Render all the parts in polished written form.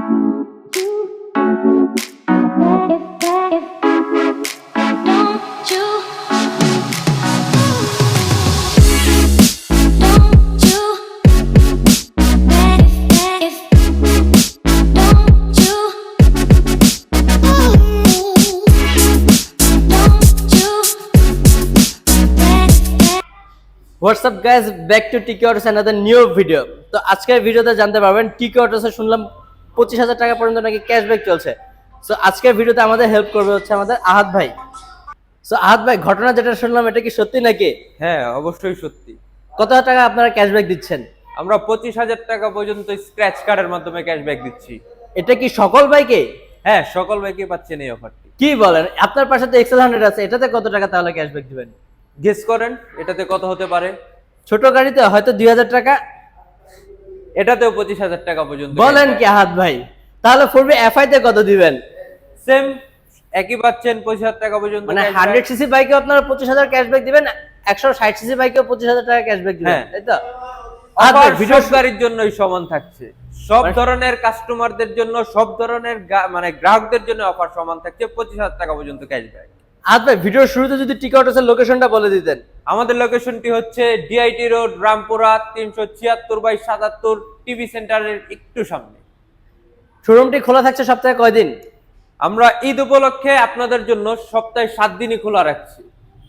WhatsApp guys, back to টিকি autos another new video. তো আজকের ভিডিওতে জানতে পারবেন টিকি অটোসে শুনলাম 25,000 টাকা পর্যন্ত নাকি ক্যাশব্যাক চলছে। সো আজকের ভিডিওতে আমাদের হেল্প করবে হচ্ছে আমাদের আহাদ ভাই। সো আহাদ ভাই, ঘটনা যেটা শুনলাম এটা কি সত্যি নাকি? হ্যাঁ, অবশ্যই সত্যি। কত টাকা আপনারা ক্যাশব্যাক দিচ্ছেন? আমরা 25,000 টাকা পর্যন্ত স্ক্র্যাচ কার্ডের মাধ্যমে ক্যাশব্যাক দিচ্ছি। এটা কি সকল বাইকে? হ্যাঁ, সকল বাইকে পাচ্ছেন এই অফারটি। কি বলেন? আপনার পাশে তো এক্সেল 100 আছে, এটাতে কত টাকা তাহলে ক্যাশব্যাক দিবেন? গেস করেন এটাতে কত হতে পারে? ছোট গাড়িতে হয়তো 2000 টাকা। এটাতেও 25,000 টাকা পর্যন্ত। বলেন কি আহাদ ভাই? তাহলে ফোরবি এফআই তে কত দিবেন? সেম একই পাচ্ছেন 25,000 টাকা পর্যন্ত। মানে 100 সিসি বাইকে আপনারা 25,000 ক্যাশব্যাক দিবেন, 160 সিসি বাইকেও 25,000 টাকা ক্যাশব্যাক দিবেন, তাই তো? অফার ভিডিও গাড়ির জন্যই সমান থাকছে। সব ধরনের কাস্টমারদের জন্য, সব ধরনের মানে গ্রাহকদের জন্য অফার সমান থাকছে, 25,000 টাকা পর্যন্ত ক্যাশব্যাক। আজ ভাই, ভিডিওর শুরুতে যদি টিকি অটোসের লোকেশনটা বলে দিতেন। আমাদের লোকেশনটি হচ্ছে ডিআইটি রোড, রামপুরা 376/77 টিভি সেন্টারের একটু সামনে। শোরুমটি খোলা থাকছে সপ্তাহে কয়দিন? আমরা ঈদ উপলক্ষে আপনাদের জন্য সপ্তাহে 7 দিনই খোলা রাখছি।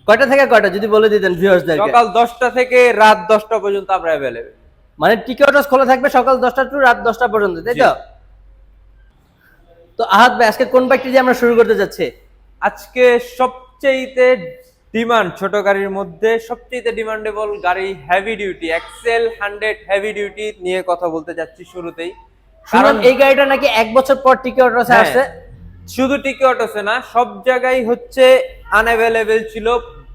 কয়টা থেকে কয়টা যদি বলে দিতেন ভিউয়ার্সদেরকে? সকাল 10টা থেকে রাত 10টা পর্যন্ত আমরা अवेलेबल। মানে টিকি অটোস খোলা থাকবে সকাল 10টা টু রাত 10টা পর্যন্ত, তাই তো? তো আহাদ ভাই, আজকে কোন বাইকটি দিয়ে আমরা শুরু করতে যাচ্ছি? আজকে সবচেয়ে ডিমান্ড, ছোট গাড়ির মধ্যে সবচেয়ে ডিমান্ডেবল গাড়ি heavy duty XL 100 heavy duty নিয়ে কথা বলতে যাচ্ছি শুরুতেই। কারণ এই গাড়িটা নাকি 1 বছর পর টিকি অটোসে আসছে। শুধু টিকি অটোসে না, সব জায়গায় হচ্ছে আনঅ্যাভেলেবেল ছিল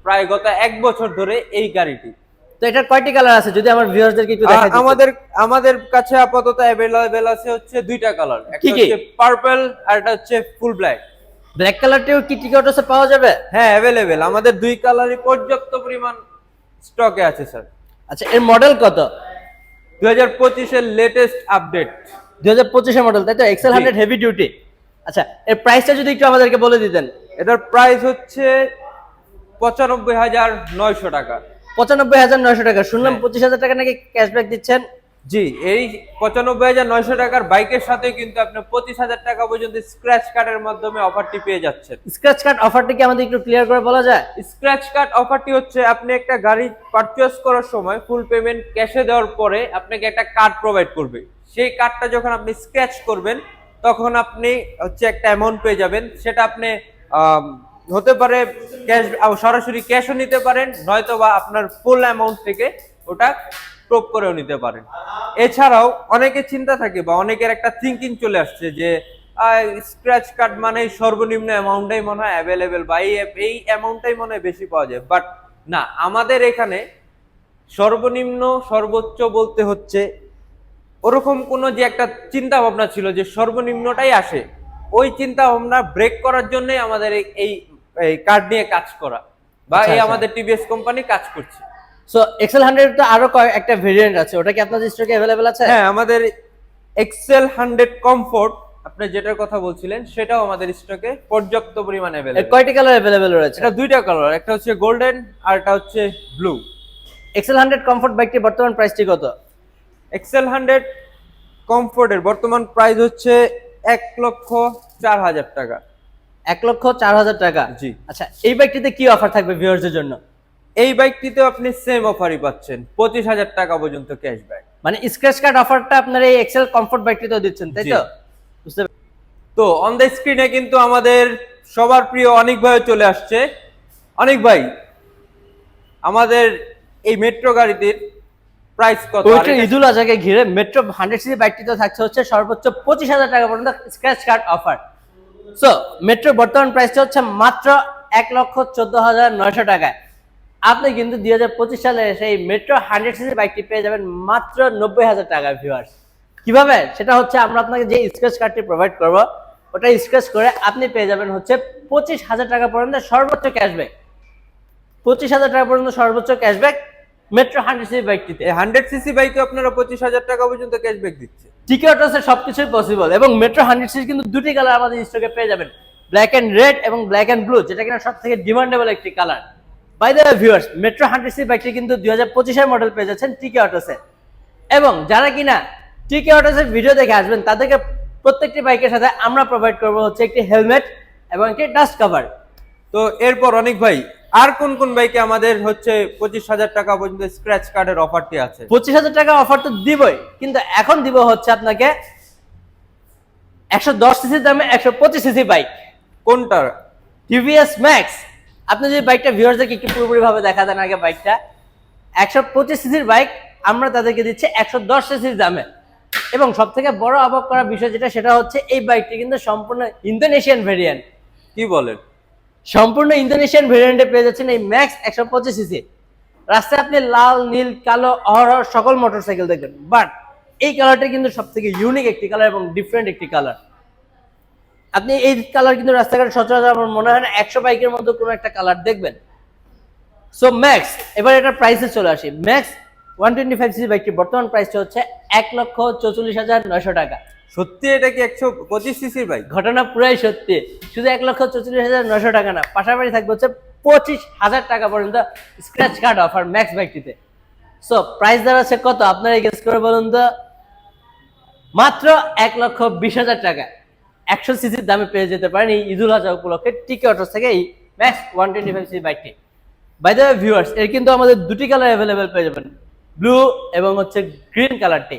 প্রায় গত 1 বছর ধরে এই গাড়িটি। তো এটার কয়টি কালার আছে যদি আমার ভিউয়ার্সদেরকে একটু দেখাই দিতেন? আমাদের কাছে আপাতত अवेलेबल আছে হচ্ছে দুইটা কালার, একটা হচ্ছে পার্পল আর একটা হচ্ছে ফুল ব্ল্যাক। ব্ল্যাক কালারটিও কি টিকি অটোসে পাওয়া যাবে? হ্যাঁ, अवेलेबल। আমাদের দুই কালারই পর্যাপ্ত পরিমাণ স্টকে আছে স্যার। আচ্ছা, এর মডেল কত? 2025 এর লেটেস্ট আপডেট। 2025 এর মডেল, তাই তো? XL 100 heavy duty. আচ্ছা, এর প্রাইসটা যদি একটু আমাদেরকে বলে দিতেন। এটার প্রাইস হচ্ছে 95,900 টাকা। 95,900 টাকা। শুনলাম 25,000 টাকা নাকি ক্যাশব্যাক দিচ্ছেন। জি, এই 95,900 টাকার বাইকের সাথে কিন্তু আপনি 25,000 টাকা পর্যন্ত স্ক্র্যাচ কার্ডের মাধ্যমে অফারটি পেয়ে যাচ্ছেন। স্ক্র্যাচ কার্ড অফারটা কি আমাদের একটু ক্লিয়ার করে বলা যায়? স্ক্র্যাচ কার্ড অফারটি হচ্ছে আপনি একটা গাড়ি পারচেজ করার সময় ফুল পেমেন্ট ক্যাশে দেওয়ার পরে আপনাকে একটা কার্ড প্রোভাইড করবে। সেই কার্ডটা যখন আপনি স্ক্র্যাচ করবেন তখন আপনি হচ্ছে একটা অ্যামাউন্ট পেয়ে যাবেন। সেটা আপনি হতে পারে ক্যাশ, সরাসরি ক্যাশও নিতে পারেন, নয়তো বা আপনার ফুল অ্যামাউন্ট থেকে ওটা প্রুভ করেও নিতে পারেন। এছাড়াও অনেকের চিন্তা থাকে বা অনেকের একটা থিঙ্কিং চলে আসছে যে স্ক্র্যাচ কার্ড মানে সর্বনিম্ন অ্যামাউন্টটাই মনে হয় অ্যাভেলেবেল বা এই অ্যামাউন্টটাই মনে হয় বেশি পাওয়া যায়। বাট না, আমাদের এখানে সর্বনিম্ন সর্বোচ্চ বলতে হচ্ছে ওরকম কোনো যে একটা চিন্তা ভাবনা ছিল যে সর্বনিম্নটাই আসে, ওই চিন্তা ভাবনা ব্রেক করার জন্যই আমাদের এই কার্ড নিয়ে কাজ করা বা এই আমাদের টিভিএস কোম্পানি কাজ করছে। সো এক্সেল 100 তো আরো একটা ভেরিয়েন্ট আছে, ওটা কি আপনাদের স্টকে अवेलेबल আছে? হ্যাঁ, আমাদের এক্সেল 100 কমফোর্ট আপনি যেটার কথা বলছিলেন সেটাও আমাদের স্টকে পর্যাপ্ত পরিমাণে अवेलेबल। এর কয়টি কালার अवेलेबल রয়েছে? এটা দুইটা কালার, একটা হচ্ছে গোল্ডেন আর একটা হচ্ছে ব্লু। এক্সেল 100 কমফোর্ট বাইকটির বর্তমান প্রাইসটি কত? এক্সেল 100 কমফোর্টের বর্তমান প্রাইস হচ্ছে 1,04,000 টাকা। 1,04,000 টাকা। জি। আচ্ছা, এই বাইকটিতে কি অফার থাকবে ভিউয়ারদের জন্য? এই বাইকটিতেও আপনি সেম অফারই পাচ্ছেন, 25,000 টাকা পর্যন্ত ক্যাশব্যাক। মানে স্ক্র্যাচ কার্ড অফারটা আপনার এই এক্সেল কমফোর্ট বাইকটিতেও দিচ্ছেন, তাই তো? বুঝতে তো অন দ্য স্ক্রিনে কিন্তু আমাদের সবার প্রিয় অনেক ভাই চলে আসছে। অনেক ভাই, আমাদের এই মেট্রো গাড়িটির প্রাইস কত? ওইটা ঈদুল আজহাকে ঘিরে মেট্রো 100 সিসি বাইকটিতে থাকছে হচ্ছে সর্বোচ্চ 25,000 টাকা পর্যন্ত scratch card offer. So metro বর্তমান প্রাইসটা হচ্ছে মাত্র 1,14,900 টাকায়। আপনি কিন্তু 2025 সালে সেই মেট্রো 100 সিসি বাইকটি পেয়ে যাবেন মাত্র 90,000 টাকায় ভিউয়ার্স। কিভাবে? সেটা হচ্ছে আমরা আপনাকে যে স্ক্র্যাচ কার্ডটি প্রোভাইড করব, ওটা স্ক্র্যাচ করে আপনি পেয়ে যাবেন হচ্ছে 25,000 টাকা পর্যন্ত সর্বোচ্চ ক্যাশব্যাক। 25,000 টাকা পর্যন্ত সর্বোচ্চ ক্যাশব্যাক মেট্রো 100 সিসি বাইকটিতে। এই 100 সিসি বাইকে আপনারা 25,000 টাকা পর্যন্ত ক্যাশব্যাক দিচ্ছে। টিকে অটোসে সবকিছুই পসিবল এবং মেট্রো 100 সিসি কিন্তু দুটি কালার আমাদের স্টকে পেয়ে যাবেন, ব্ল্যাক এন্ড রেড এবং ব্ল্যাক এন্ড ব্লু, যেটা কিনা সবথেকে ডিমান্ডেবল একটি colour. By the way viewers, Metro 100 CC বাইকটি কিন্তু 2025 এর মডেল পেয়ে যাচ্ছেন টিকে অটোসে। এবং যারা কিনা টিকে অটোসের ভিডিও দেখে আসবেন তাদেরকে প্রত্যেকটি বাইকের সাথে আমরা প্রোভাইড করব হচ্ছে একটি হেলমেট এবং একটি ডাস্ট কভার। তো এরপর অনেক ভাই আর কোন কোন বাইকে আমাদের হচ্ছে 25,000 টাকা পর্যন্ত স্ক্র্যাচ কার্ডের অফারটি আছে? 25,000 টাকা অফার তো দিবই, কিন্তু এখন দিব হচ্ছে আপনাকে 110 সিসির দামে 125 সিসি বাইক। কোনটা? TVS max. আপনি যদি বাইকটা ভিউয়ারদেরকে একটু পুরোপুরি ভাবে দেখা দেন আগে, বাইকটা 125 সিসির বাইক আমরা তাদেরকে দিচ্ছি 110 সিসির দামে। এবং সব থেকে বড় অবাক করার বিষয় যেটা, সেটা হচ্ছে এই বাইকটি কিন্তু সম্পূর্ণ ইন্দোনেশিয়ান ভেরিয়েন্ট। কি বলেন? সম্পূর্ণ ইন্দোনেশিয়ান ভেরিয়েন্টে পেয়ে যাচ্ছেন এই ম্যাক্স 125 সিসি। রাস্তায় আপনি লাল, নীল, কালো, অহরহ সকল মোটরসাইকেল দেখবেন, বাট এই কালারটা কিন্তু সব থেকে ইউনিক একটি কালার এবং ডিফারেন্ট একটি কালার। আপনি এই কালার কিন্তু রাস্তাঘাটে সচরাচর আমার মনে হয় না 100 বাইকের মধ্যে কোনো একটা কালার দেখবেন। সো ম্যাক্স, এবার এটার প্রাইসে চলে আসি। ম্যাক্স 125 সিসি বাইকটি বর্তমান প্রাইসটা হচ্ছে 1,44,900 টাকা। সত্যি এটা কি 125 সিসির বাইক? ঘটনা পুরাই সত্যি। শুধু 1,44,900 টাকা না, পাশাপাশি থাকবে হচ্ছে 25,000 টাকা পর্যন্ত স্ক্র্যাচ কার্ড অফার ম্যাক্স বাইকটিতে। সো প্রাইস দাঁড়াচ্ছে কত আপনারা গেস করে বলুন তো? মাত্র 1,20,000 টাকা 100 সিসির দামে পেয়ে যেতে পারেন এই ঈদুল আজহা উপলক্ষে টিকে অটোস থেকে এই ম্যাক্স 125 সিসি বাইকটি। বাই দ্য ওয়ে ভিউয়ার্স, এর কিন্তু আমাদের দুটি কালার অ্যাভেলেবেল পেয়ে যাবেন, ব্লু এবং হচ্ছে গ্রিন কালারটি।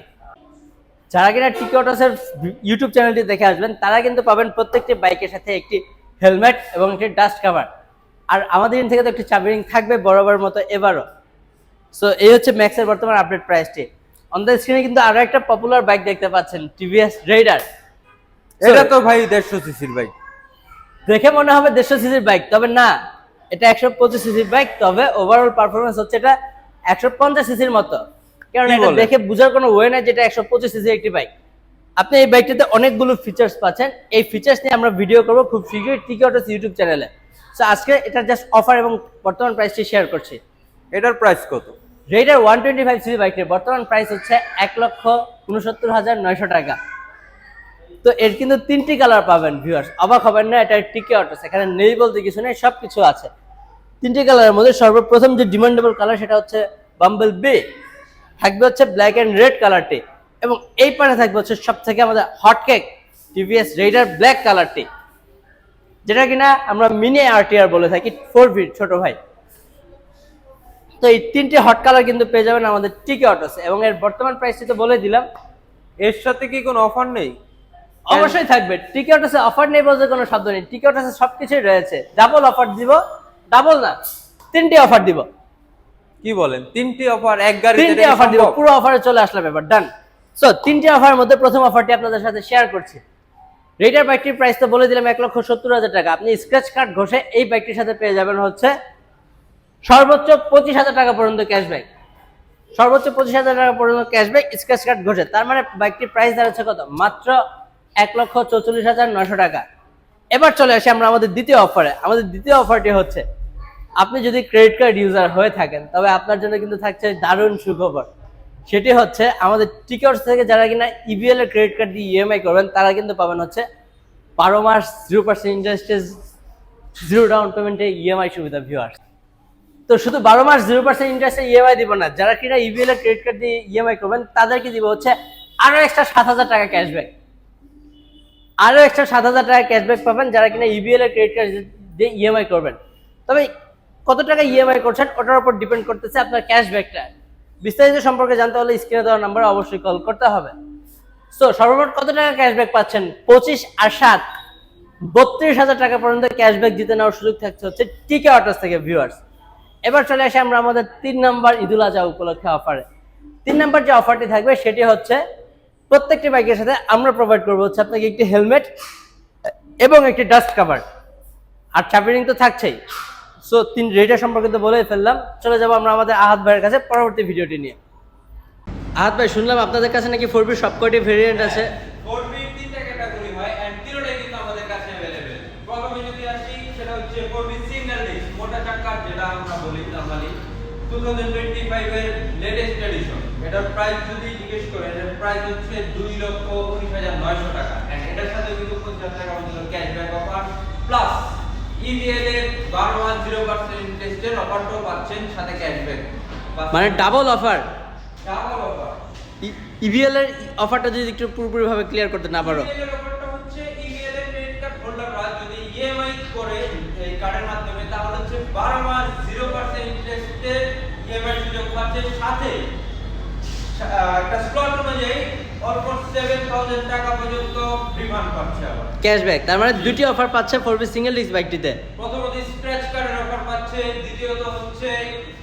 যারা কিনা টিকে অটোসের ইউটিউব চ্যানেলটি দেখে আসবেন তারা কিন্তু পাবেন প্রত্যেকটি বাইকের সাথে একটি হেলমেট এবং একটি ডাস্ট কভার। আর আমাদের দিন থেকে তো একটি চাবি রিং থাকবে বরাবর মতো এবারও। সো এই হচ্ছে ম্যাক্সের বর্তমান আপডেট প্রাইসটি। অন দ্য স্ক্রিনে কিন্তু আরো একটা পপুলার বাইক দেখতে পাচ্ছেন, টিভিএস রেইডার। এটা তো ভাই 150 সিসির বাইক। দেখে মনে হবে 150 সিসির বাইক, তবে না, এটা 125 সিসির বাইক। তবে ওভারঅল পারফরমেন্স হচ্ছে এটা 150 সিসির মতো, কারণ এটা দেখে বোঝার কোনো ওয়ে নাই যেটা 125 সিসির একটি বাইক। আপনি এই বাইকটিতে অনেকগুলো ফিচার্স পাচ্ছেন। এই ফিচার্স নিয়ে আমরা ভিডিও করব খুব শীঘ্রই টিকে অটোস ইউটিউব চ্যানেলে। সো আজকে এটা জাস্ট অফার এবং বর্তমান প্রাইসটি শেয়ার করছি। এটার প্রাইস কত? রেইডার 125 সিসি বাইকের বর্তমান প্রাইস হচ্ছে 1,69,900 টাকা। তো এর কিন্তু 3টি কালার পাবেন ভিউয়ার্স, অবাক হবেন না, এটা টিকে অটোস, এখানে নেই বলতে কিছু নেই, সবকিছু আছে। 3টি কালারের মধ্যে সর্বপ্রথম যে ডিমান্ডেবল কালার সেটা হচ্ছে বাম্বল বি, থাকবে হচ্ছে ব্ল্যাক এন্ড রেড কালারটি, এবং এই পাশে থাকবে হচ্ছে সব থেকে আমাদের হটকেক টিভিএস রেইডার ব্ল্যাক কালারটি, যেটা কিনা আমরা মিনি আরটিআর বলে থাকি, 4V ছোট ভাই। তো এই 3টে হট কালার কিন্তু পেয়ে যাবেন আমাদের টিকে অটোস, এবং এর বর্তমান প্রাইসটি তো বলে দিলাম। এর সাথে কি কোনো অফার নেই? অবশ্যই থাকবে। টিকে অটোসে অফার নেই বলতে কোনো শব্দ নেই, টিকে অটোসে সবকিছুই রয়েছে। ডাবল অফার দিব, ডাবল না 3টি অফার দিব। কি বলেন? 3টি অফার এক গাড়িতে? 3টি অফার দিব, পুরো অফারে চলে আসলাম এবার, ডান। সো 3টি অফারের মধ্যে প্রথম অফারটি আপনাদের সাথে শেয়ার করছি। রেইডার বাইকটির প্রাইস তো বলে দিলাম 1,70,000 টাকা। আপনি স্ক্র্যাচ কার্ড ঘষে এই বাইকটির সাথে পেয়ে যাবেন হচ্ছে সর্বোচ্চ 25,000 টাকা পর্যন্ত ক্যাশব্যাক। সর্বোচ্চ 25,000 টাকা পর্যন্ত ক্যাশব্যাক স্ক্র্যাচ কার্ড ঘষে। তার মানে বাইকটির প্রাইস দাঁড়াচ্ছে কত? মাত্র 1,44,900 টাকা। এবার চলে আসি আমরা আমাদের দ্বিতীয় অফারে। আমাদের দ্বিতীয় অফারটি হচ্ছে, আপনি যদি ক্রেডিট কার্ড ইউজার হয়ে থাকেন তবে আপনার জন্য কিন্তু থাকছে দারুণ সুখবর। সেটি হচ্ছে আমাদের টিকে অটোস থেকে যারা কিনা ইবিএল এর ক্রেডিট কার্ড দিয়ে ইএমআই করবেন তারা কিন্তু পাবেন হচ্ছে 12 মাস 0% ইন্টারেস্টে 0 ডাউন পেমেন্টে ইএমআই সুবিধা ভিউয়ার্স। তো শুধু 12 মাস 0% ইন্টারেস্টে ইএমআই দিব না, যারা কিনা ইবিএল এর ক্রেডিট কার্ড দিয়ে ইএমআই করবেন তাদেরকে দিব হচ্ছে আরো এক্সট্রা 7,000 টাকা ক্যাশব্যাক। আরো এক্সট্রা 7,000 টাকা ক্যাশব্যাক পাবেন যারা কিনা ইবিএল এর ক্রেডিট কার্ড দিয়ে ইএমআই করবেন। তবে কত টাকা ইএমআই করছেন ওটার উপর ডিপেন্ড করতেছে আপনার ক্যাশব্যাকটা। বিস্তারিত সম্পর্কে জানতে হলে স্ক্রিনে দেওয়া নাম্বারে অবশ্যই কল করতে হবে। সো সর্বমোট কত টাকা ক্যাশব্যাক পাচ্ছেন? 25 আর 7 32,000 টাকা পর্যন্ত ক্যাশব্যাক জিতে নেওয়ার সুযোগ থাকছে হচ্ছে টিকে অটোস থেকে ভিউয়ার্স। এবার চলে আসি আমরা আমাদের 3 নাম্বার ঈদুল আজহা উপলক্ষে অফারে। 3 নাম্বার যে অফারটি থাকবে সেটি হচ্ছে প্রত্যেকটি বাইকের সাথে আমরা প্রোভাইড করবো হচ্ছে আপনাকে একটি হেলমেট এবং একটি ডাস্ট কভার, আর চাবি রিং তো থাকছেই। সো 3 রেইডার সম্পর্কে তো বলেই ফেললাম। চলে যাবো আমরা আমাদের আহাত ভাইয়ের কাছে পরবর্তী ভিডিওটি নিয়ে। আহাত ভাই, শুনলাম আপনাদের কাছে নাকি 4B সবকটি ভেরিয়েন্ট আছে। 4B 3টা ক্যাটাগরি হয় এন্ড তিনটাই কিন্তু আমাদের কাছে अवेलेबल। প্রথমে যদি আসি সেটা হচ্ছে 4B সিঙ্গেল ডিস্ক মোটা চাকা, যেটা আমরা বলি নরমালি। 2025 এর লেটেস্ট এডিশন। এটার প্রাইস যদি জিজ্ঞেস করেন, এটার প্রাইস হচ্ছে 2,19,900 টাকা। এন্ড এটার সাথে কিন্তু 50,000 টাকা পর্যন্ত ক্যাশব্যাক অফার প্লাস ইবিএল এর 12 মাস 0% ইন্টারেস্টের অফারটাও পাচ্ছেন, সাথে ক্যাশব্যাক। মানে double offer. Double offer. EBL এর অফারটা যদি একটু পুরোপুরি ভাবে ক্লিয়ার করতে না পারো। ইবিএল এর অফারটা হচ্ছে ইবিএল এর ক্রেডিট কার্ড হোল্ডাররা যদি ইএমআই করে এই কার্ডের মাধ্যমে, তাহলে হচ্ছে 12 মাস 0% ইন্টারেস্টে ইএমআই সুযোগ পাচ্ছে, সাথে একটা স্লট অনুযায়ী অলমোস্ট 7,000 টাকা পর্যন্ত রিফান্ড পাচ্ছে আবার ক্যাশব্যাক। তার মানে দুটি অফার পাচ্ছে ফোরবি সিঙ্গেল ডিস্ক বাইকটিতে। প্রথমত স্ক্র্যাচ কার্ডের অফার পাচ্ছে, দ্বিতীয়ত হচ্ছে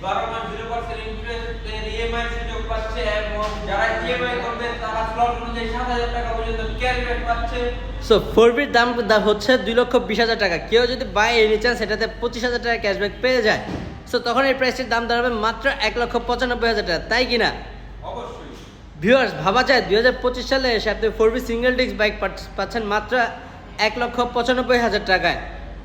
12 মাস 0% ইন্টারেস্টের ইএমআই সুযোগ পাচ্ছে, এবং যারা ইএমআই করবে তারা স্লট অনুযায়ী 7,000 টাকা পর্যন্ত ক্যাশব্যাক পাচ্ছে। সো ফোরবির দাম হচ্ছে 2,20,000 টাকা। কেউ যদি বাই এনি চান্স সেটাতে 25,000 টাকা ক্যাশব্যাক পেয়ে যায়, সো তখন এই প্রাইসের দাম দাঁড়াবে মাত্র 1,95,000 টাকা, তাই কিনা? অবশ্যই ভিউয়ার্স, ভাবা যায় 2025 সালে এসে আপনি ফোরবি সিঙ্গেল ডিস্ক বাইক পাচ্ছেন মাত্র 1,95,000 টাকায়।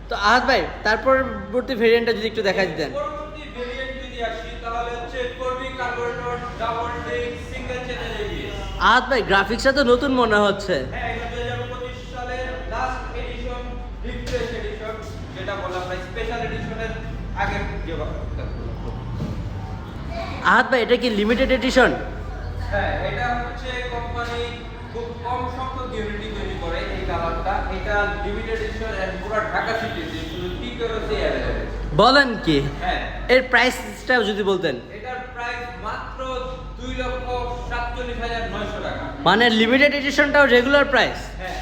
তো আহাদ ভাই, তারপর পরবর্তী ভেরিয়েন্টটা যদি একটু দেখাই দিতেন। পরবর্তী ভেরিয়েন্ট যদি আসি, তাহলে হচ্ছে four V carburettor double disc single channel ABS. Ahad ভাই, গ্রাফিক্সটা তো নতুন মনে হচ্ছে। হ্যাঁ, এটা 2025 সালের লাস্ট এডিশন, রিফ্রেশ এডিশন, যেটা বলা হয় স্পেশাল এডিশনের আগের যে ভাগটা। আহাদ ভাই, এটা কি লিমিটেড এডিশন? হ্যাঁ, এটা হচ্ছে কোম্পানি খুব কম সংখ্যক ইউনিটি তৈরি করে এই কালারটা। এটা লিমিটেড এডিশন এন্ড পুরো ঢাকা সিটিতে শুধু টিকেরোতে अवेलेबल। বলেন কি? হ্যাঁ, এর প্রাইসটাও যদি বলতেন। এটার প্রাইস মাত্র 2,47,900 টাকা। মানে লিমিটেড এডিশনটাও রেগুলার প্রাইস? হ্যাঁ,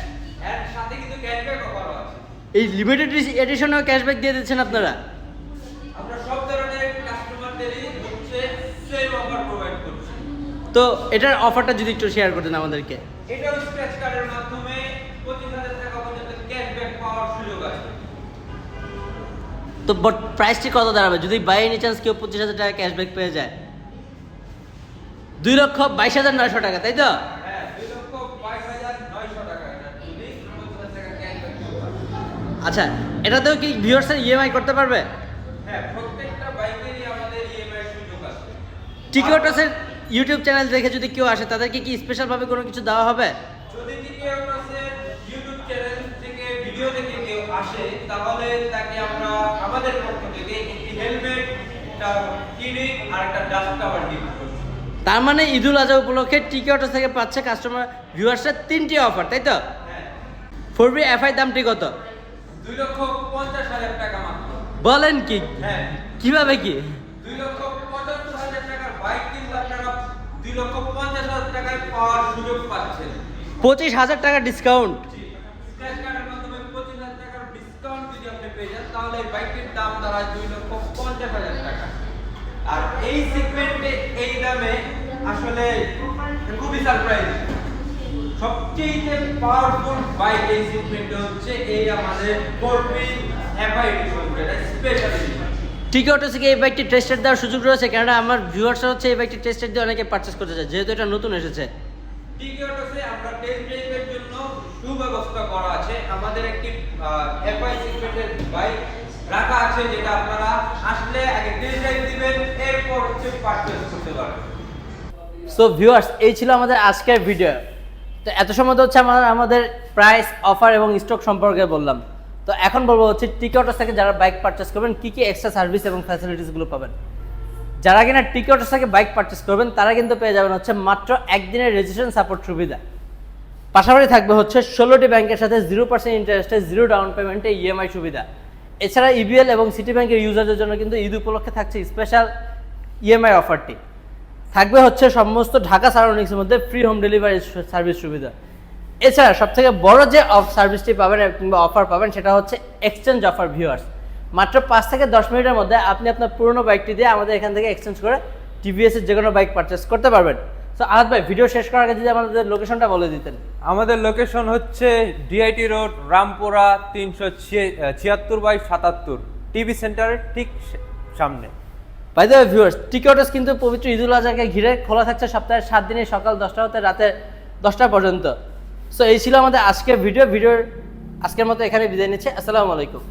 এর সাথে কিন্তু ক্যাশব্যাক অফারও আছে। এই লিমিটেড এডিশনেও ক্যাশব্যাক দিয়ে দিচ্ছেন আপনারা? আমরা সব ধরনের কাস্টমারদেরই হচ্ছে সেম অফার প্রোভাইড করছি। তো এটার অফারটা যদি একটু শেয়ার করতেন আমাদেরকে। এটাও স্ক্র্যাচ কার্ডের মাধ্যমে 25,000 টাকা পর্যন্ত ক্যাশব্যাক পাওয়ার সুযোগ আছে। তো প্রাইসটি কত দাঁড়াবে যদি বাই এনি চান্স কেউ 25,000 টাকা ক্যাশব্যাক পেয়ে যায়? 2,22,900 টাকা, তাই তো? হ্যাঁ, 2,22,900 টাকা। এটা যদি 25,000 টাকা ক্যাশব্যাক পাওয়া। আচ্ছা, এটাতেও কি ভিউয়ার্সরা ইএমআই করতে পারবে? হ্যাঁ, প্রত্যেকটা বাইকেরই আমাদের ইএমআই সুযোগ আছে। টিকিওটাসের ইউটিউব চ্যানেল দেখে যদি কেউ আসে, তাদেরকে কি স্পেশাল ভাবে কোনো কিছু দেওয়া হবে? যদি টিকিওটাসের ইউটিউব চ্যানেল থেকে ভিডিও দেখে কেউ আসে, তাহলে তাকে আমরা আমাদের পক্ষ থেকে একটি হেলমেট, একটা কিনিং আর একটা ডাস্ট কভার গিফট করছি। তার মানে ঈদুল আজহা উপলক্ষে টিকিওটাস থেকে পাচ্ছে কাস্টমার ভিউয়ার্সরা 3টি অফার, তাই তো? হ্যাঁ, ফোরবি এফআই দামটি কত? 2,50,000 টাকা মাত্র। বলেন কি? হ্যাঁ, কিভাবে কি? 2,75,000 টাকার বাইক কিন্তু আপনারা 2,50,000 টাকায় পাওয়ার সুযোগ পাচ্ছেন। 25,000 টাকা ডিসকাউন্ট। স্ক্র্যাচ কার্ডের মাধ্যমে 25,000 টাকার ডিসকাউন্ট যদি আপনি পেয়ে যান, তাহলে এই বাইকটির দাম দাঁড়ায় 2,50,000 টাকা। আর এই সেগমেন্টে এই দামে আসলে খুবই সারপ্রাইজ। সবচেয়ে পাওয়ারফুল বাইক এই সেগমেন্টে হচ্ছে এই আমাদের ফোরবি এফআই এডিশন, যেটা স্পেশাল এডিশন। টিকিওটাস থেকে এই বাইকটি টেস্ট রাইড দেওয়ার সুযোগ রয়েছে, কেননা আমার ভিউয়ার্সরা হচ্ছে এই বাইকটি টেস্ট রাইড দিয়ে অনেকে পারচেস করতে চায়, যেহেতু এটা নতুন এসেছে। টিকিওটাসে আমরা টেস্ট ড্রাইভের জন্য সুব্যবস্থা করা আছে। আমাদের একটি এফআই সেগমেন্টের বাইক রাখা আছে, যেটা আপনারা আসলে আগে টেস্ট ড্রাইভ দিবেন, এরপর হচ্ছে পারচেজ করতে পারবেন। সো ভিউয়ার্স, এই ছিল আমাদের আজকের ভিডিও। তো এত সময় তো হচ্ছে আমাদের প্রাইস, অফার এবং স্টক সম্পর্কে বললাম। তো এখন বলবো হচ্ছে টিকিওটাস থেকে যারা বাইক পারচেস করবেন কি কি এক্সট্রা সার্ভিস এবং ফ্যাসিলিটিসগুলো পাবেন। যারা কিনা টিকিওটাস থেকে বাইক পারচেস করবেন তারা কিন্তু পেয়ে যাবেন হচ্ছে মাত্র একদিনের রেজিস্ট্রেশন সাপোর্ট সুবিধা। পাশাপাশি থাকবে হচ্ছে 16টি ব্যাংকের সাথে 0% ইন্টারেস্টে 0 ডাউন পেমেন্টে ইএমআই সুবিধা। এছাড়া ইবিএল এবং সিটি ব্যাংকের ইউজারদের জন্য কিন্তু ঈদ উপলক্ষে থাকছে স্পেশাল ইএমআই অফারটি। থাকবে হচ্ছে সমস্ত ঢাকা সারাউন্ডিংসের মধ্যে ফ্রি হোম ডেলিভারি সার্ভিস সুবিধা। এছাড়া সবথেকে বড় যে সার্ভিসটি পাবেন কিংবা অফার পাবেন সেটা হচ্ছে এক্সচেঞ্জ অফার। ভিউয়ার্স, মাত্র 5 থেকে 10 মিনিটের মধ্যে আপনি আপনার পুরনো বাইকটি দিয়ে আমাদের এখান থেকে এক্সচেঞ্জ করে টিভিএস এর যে কোনো বাইক পারচেস করতে পারবেন। সো আহাদ ভাই, ভিডিও শেষ করার আগে যদি আমাদের লোকেশনটা বলে দিতেন। আমাদের লোকেশন হচ্ছে ডিআইটি রোড, রামপুরা 376/77, টিভি সেন্টারের ঠিক সামনে। বাই দ্য ওয়ে ভিউয়ার্স, টিকিওটাস কিন্তু পবিত্র ঈদুল আজহাকে ঘিরে খোলা থাকছে সপ্তাহের 7 দিনে সকাল 10টা হতে রাতে 10টা পর্যন্ত। সো এই ছিল আমাদের আজকের ভিডিওর আজকের মতো এখানে বিদায় নিচ্ছে। আসসালামু আলাইকুম।